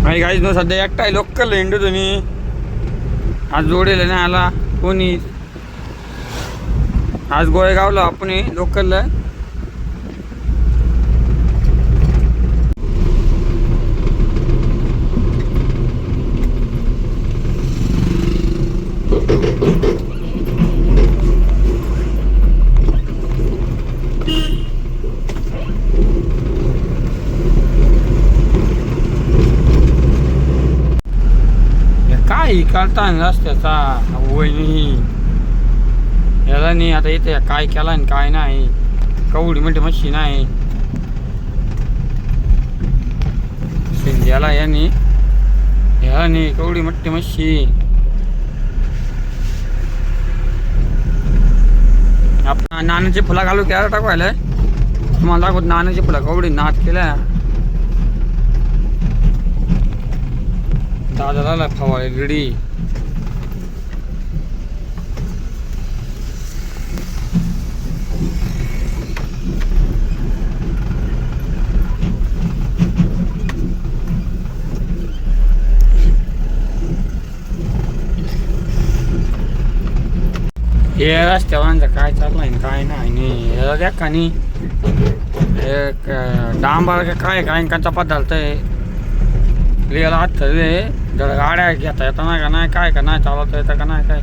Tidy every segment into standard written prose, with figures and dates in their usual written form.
आणि काहीच न सध्या एकटा लोकल हिंडू तुम्ही आज जोडेल नाही आला कोणी. आज गोळेगावला आपण लोकलला काय काढता रस्त्याचा वहिनी याला नाही. आता इथे काय केला आणि काय नाही. कवडी म्हणजे मशीन आहे शिंद्याला याने याला नाही कवडी मोठी मच्छी. आपण नाण्याची फुला घालू त्याला टाकवायला तुम्हाला दाखवत. नाण्याची फुला कवडी नाच केल्या दादाला फवाळे रेडी. हे रस्त्यावरांचं काय चाललंय काय नाही याला द्या का नाही. एक डांबर काय काय का चपात घालतंय याला हात ठरले जर गाड्या घेता येतं ना का नाही काय का नाही चालवता येतं का नाही काय.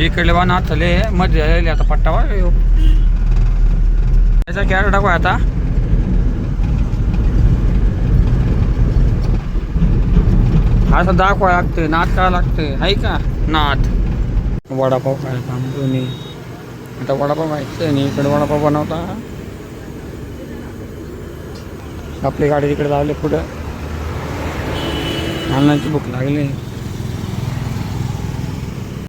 इकडले वाहन हात ठरले मध्ये झालेले आता पट्टा बघा याचा कॅरेट टाकू आता. असं दाखवा लागते नाद करावं लागते आहे का नाद. वडापाव खायचा दोन्ही आता वडापाव खायचं नाही इकडे वडापाव बनवता. आपली गाडी तिकडे लावली पुढं अन्नाची भूक लागली.